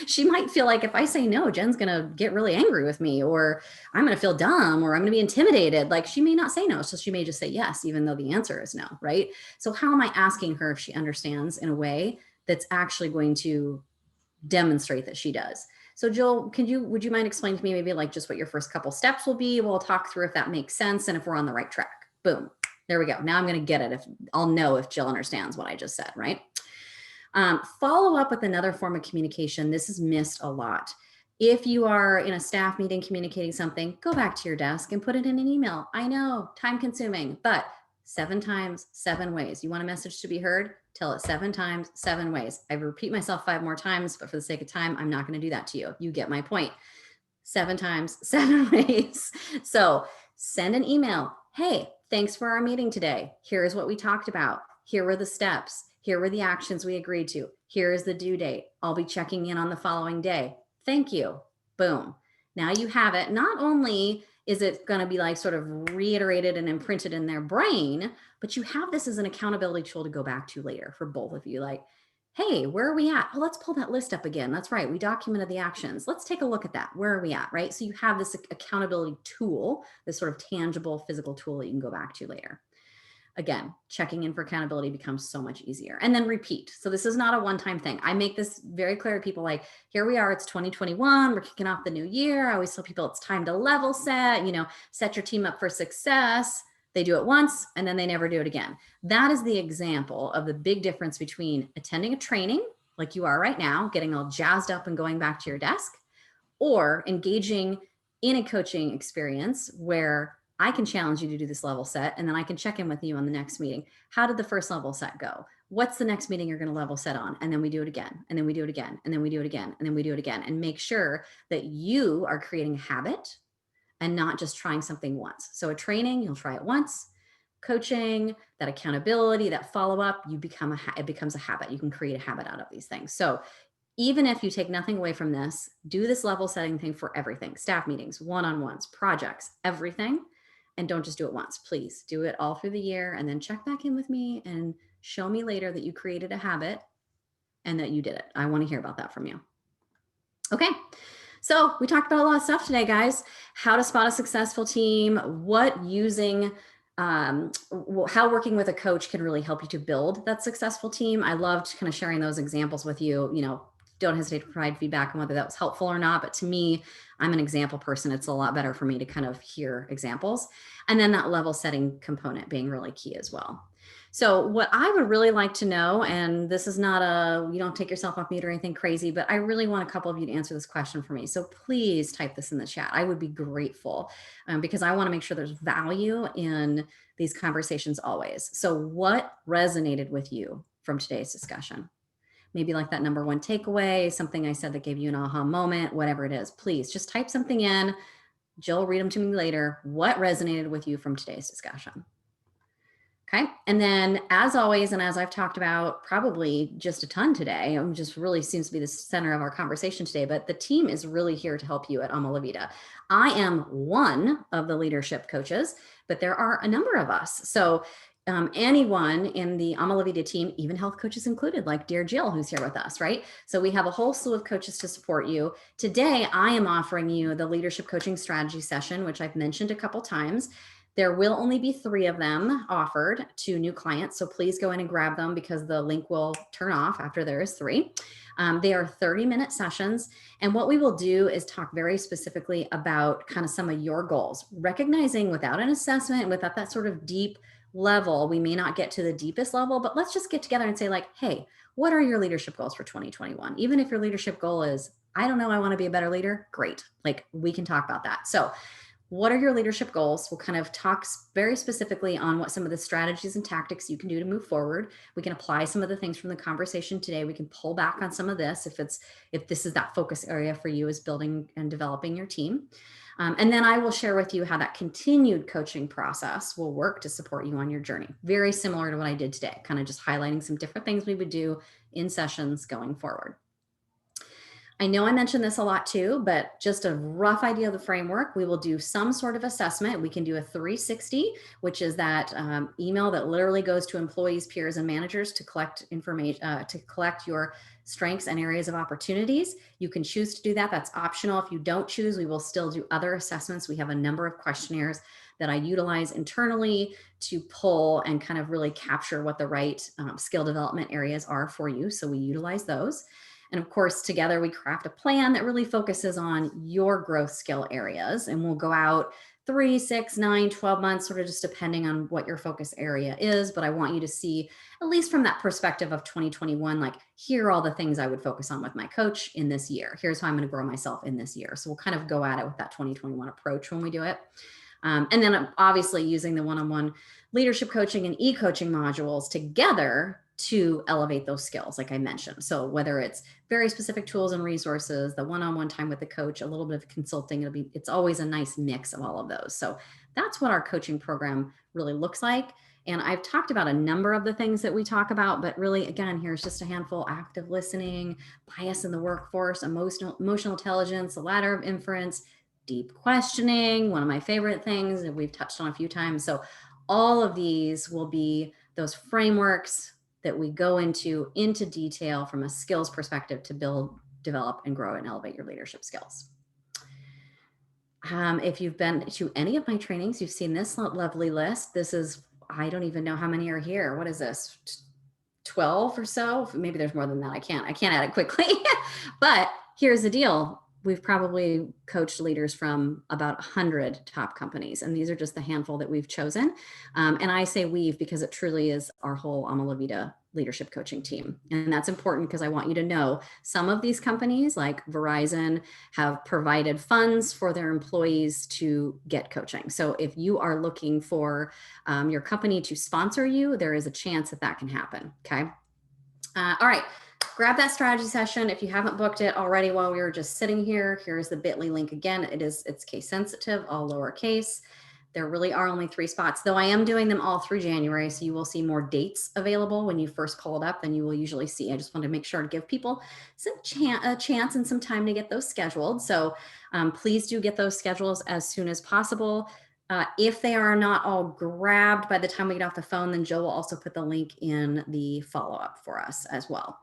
Speaker 1: She might feel like if I say no, Jen's going to get really angry with me, or I'm going to feel dumb, or I'm going to be intimidated. Like she may not say no. So she may just say yes, even though the answer is no, right? So how am I asking her if she understands in a way that's actually going to demonstrate that she does? So Jill, would you mind explaining to me maybe like just what your first couple steps will be? We'll talk through if that makes sense and if we're on the right track. Boom. There we go. Now I'm going to get it. If I'll know if Jill understands what I just said, right? Follow up with another form of communication. This is missed a lot. If you are in a staff meeting communicating something, go back to your desk and put it in an email. I know, time consuming, but 7 times, 7 ways. You want a message to be heard? Tell it 7 times, 7 ways. I repeat myself 5 more times, but for the sake of time, I'm not going to do that to you. You get my point. 7 times, 7 ways. So send an email. Hey, thanks for our meeting today. Here's what we talked about. Here were the steps. Here were the actions we agreed to. Here is the due date. I'll be checking in on the following day. Thank you. Boom. Now you have it. Not only is it going to be like sort of reiterated and imprinted in their brain, but you have this as an accountability tool to go back to later for both of you. Like, hey, where are we at? Oh, let's pull that list up again. That's right. We documented the actions. Let's take a look at that. Where are we at? Right. So you have this accountability tool, this sort of tangible physical tool that you can go back to later. Again, checking in for accountability becomes so much easier. And then repeat. So this is not a one-time thing. I make this very clear to people, like, here we are, it's 2021, we're kicking off the new year. I always tell people it's time to level set, set your team up for success. They do it once and then they never do it again. That is the example of the big difference between attending a training like you are right now, getting all jazzed up and going back to your desk, or engaging in a coaching experience where I can challenge you to do this level set, and then I can check in with you on the next meeting. How did the first level set go? What's the next meeting you're going to level set on? And then we do it again, and then we do it again, and then we do it again, and then we do it again, and make sure that you are creating a habit and not just trying something once. So a training, you'll try it once. Coaching, that accountability, that follow-up, it becomes a habit. You can create a habit out of these things. So even if you take nothing away from this, do this level setting thing for everything: staff meetings, one-on-ones, projects, everything. And don't just do it once. Please do it all through the year and then check back in with me and show me later that you created a habit and that you did it. I want to hear about that from you. Okay. So we talked about a lot of stuff today, guys. How to spot a successful team, how working with a coach can really help you to build that successful team. I loved kind of sharing those examples with you. Don't hesitate to provide feedback on whether that was helpful or not. But to me, I'm an example person. It's a lot better for me to kind of hear examples. And then that level setting component being really key as well. So what I would really like to know, and this is not you don't take yourself off mute or anything crazy, but I really want a couple of you to answer this question for me. So please type this in the chat. I would be grateful because I want to make sure there's value in these conversations always. So what resonated with you from today's discussion? Maybe like that number 1 takeaway, something I said that gave you an aha moment, whatever it is. Please just type something in. Jill, read them to me later. What resonated with you from today's discussion? Okay. And then as always, and as I've talked about probably just a ton today, just really seems to be the center of our conversation today, but the team is really here to help you at Ama La Vida. I am one of the leadership coaches, but there are a number of us. So anyone in the Ama La Vida team, even health coaches included, like dear Jill, who's here with us, right? So we have a whole slew of coaches to support you. Today, I am offering you the leadership coaching strategy session, which I've mentioned a couple times. There will only be 3 of them offered to new clients. So please go in and grab them because the link will turn off after there is 3. They are 30-minute sessions. And what we will do is talk very specifically about kind of some of your goals, recognizing without an assessment, without that sort of deep level, we may not get to the deepest level, but let's just get together and say like, hey, what are your leadership goals for 2021? Even if your leadership goal is, I don't know, I want to be a better leader. Great. Like we can talk about that. So what are your leadership goals? We'll kind of talk very specifically on what some of the strategies and tactics you can do to move forward. We can apply some of the things from the conversation today. We can pull back on some of this if this is that focus area for you, is building and developing your team. And then I will share with you how that continued coaching process will work to support you on your journey. Very similar to what I did today, kind of just highlighting some different things we would do in sessions going forward. I know I mentioned this a lot too, but just a rough idea of the framework. We will do some sort of assessment. We can do a 360, which is that email that literally goes to employees, peers, and managers to collect information, to collect your strengths and areas of opportunities. You can choose to do that. That's optional. If you don't choose, we will still do other assessments. We have a number of questionnaires that I utilize internally to pull and kind of really capture what the right skill development areas are for you. So we utilize those. And of course, together we craft a plan that really focuses on your growth skill areas. And we'll go out 3, 6, 9, 12 months, sort of just depending on what your focus area is. But I want you to see, at least from that perspective of 2021, like here are all the things I would focus on with my coach in this year. Here's how I'm going to grow myself in this year. So we'll kind of go at it with that 2021 approach when we do it. And then obviously using the one-on-one leadership coaching and e-coaching modules together to elevate those skills, like I mentioned. So whether it's very specific tools and resources, the one-on-one time with the coach, a little bit of consulting, it's always a nice mix of all of those. So that's what our coaching program really looks like. And I've talked about a number of the things that we talk about, but really, again, here's just a handful: active listening, bias in the workforce, emotional intelligence, the ladder of inference, deep questioning, one of my favorite things that we've touched on a few times. So all of these will be those frameworks that we go into detail from a skills perspective to build, develop, and grow and elevate your leadership skills. If you've been to any of my trainings, you've seen this lovely list. This is, I don't even know how many are here. What is this? 12 or so? Maybe there's more than that. I can't add it quickly. But here's the deal. We've probably coached leaders from about 100 top companies, and these are just the handful that we've chosen. And I say we've because it truly is our whole AmaLaVida leadership coaching team. And that's important because I want you to know some of these companies, like Verizon, have provided funds for their employees to get coaching. So if you are looking for your company to sponsor you, there is a chance that that can happen. Okay. All right. Grab that strategy session. If you haven't booked it already while we were just sitting here, here's the bit.ly link again. It's case sensitive, all lowercase. There really are only 3 spots, though I am doing them all through January. So you will see more dates available when you first call it up than you will usually see. I just want to make sure to give people a chance and some time to get those scheduled. So please do get those schedules as soon as possible. If they are not all grabbed by the time we get off the phone, then Jill will also put the link in the follow-up for us as well.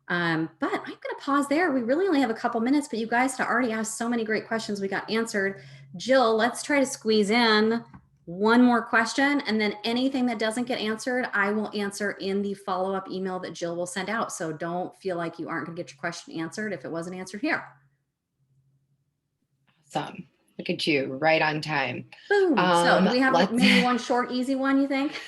Speaker 1: But I'm going to pause there. We really only have a couple minutes, but you guys have already asked so many great questions we got answered. Jill, let's try to squeeze in one more question, and then anything that doesn't get answered, I will answer in the follow-up email that Jill will send out. So don't feel like you aren't going to get your question answered if it wasn't answered here.
Speaker 2: Awesome. Look at you, right on time.
Speaker 1: Boom. So do we have maybe one short, easy one, you think?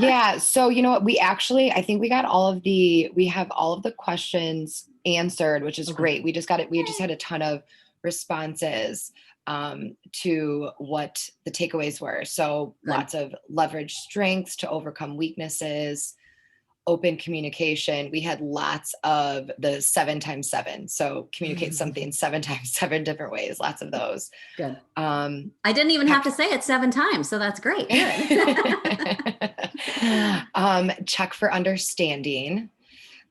Speaker 2: Yeah. So you know what? I think we have all of the questions answered, which is great. We just had a ton of responses to what the takeaways were. So lots of leverage strengths to overcome weaknesses, open communication. We had lots of the 7x7. So communicate something 7x7 different ways. Lots of those. Good.
Speaker 1: I didn't even have to say it 7 times. So that's great.
Speaker 2: Check for understanding.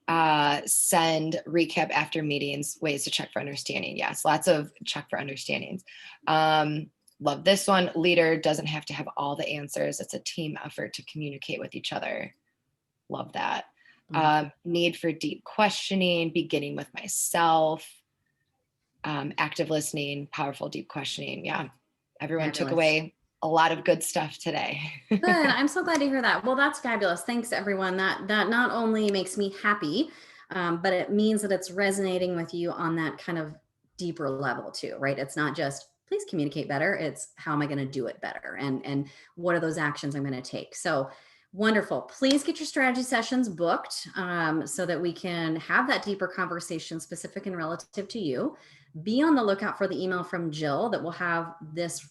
Speaker 2: Send recap after meetings, ways to check for understanding. Yes. Lots of check for understandings. Love this one. Leader doesn't have to have all the answers. It's a team effort to communicate with each other. Love that. Need for deep questioning, beginning with myself, active listening, powerful deep questioning. Yeah. Everyone took away a lot of good stuff today.
Speaker 1: Good. I'm so glad to hear that. Well, that's fabulous. Thanks, everyone. That not only makes me happy, but it means that it's resonating with you on that kind of deeper level too, right? It's not just please communicate better. It's how am I going to do it better, and what are those actions I'm going to take. So wonderful. Please get your strategy sessions booked so that we can have that deeper conversation specific and relative to you. Be on the lookout for the email from Jill that will have this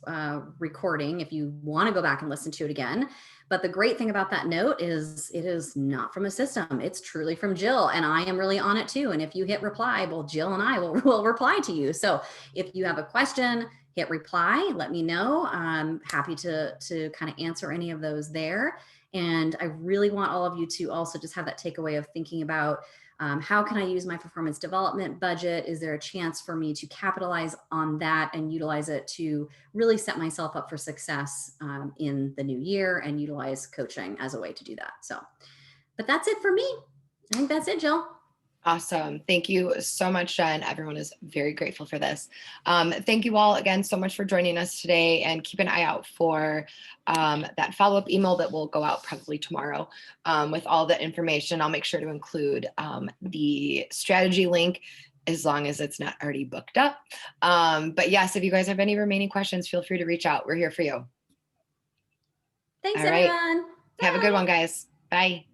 Speaker 1: recording if you want to go back and listen to it again. But the great thing about that note is it is not from a system. It's truly from Jill, and I am really on it too. And if you hit reply, well, Jill and I will reply to you. So if you have a question, hit reply, let me know. I'm happy to kind of answer any of those there. And I really want all of you to also just have that takeaway of thinking about how can I use my performance development budget? Is there a chance for me to capitalize on that and utilize it to really set myself up for success in the new year and utilize coaching as a way to do that? So, but that's it for me. I think that's it, Jill.
Speaker 2: Awesome. Thank you so much, Jen. Everyone is very grateful for this. Thank you all again so much for joining us today, and keep an eye out for that follow-up email that will go out probably tomorrow with all the information. I'll make sure to include the strategy link as long as it's not already booked up. But yes, if you guys have any remaining questions, feel free to reach out. We're here for you.
Speaker 1: Thanks,
Speaker 2: All right.
Speaker 1: everyone.
Speaker 2: Have a good one, guys. Bye.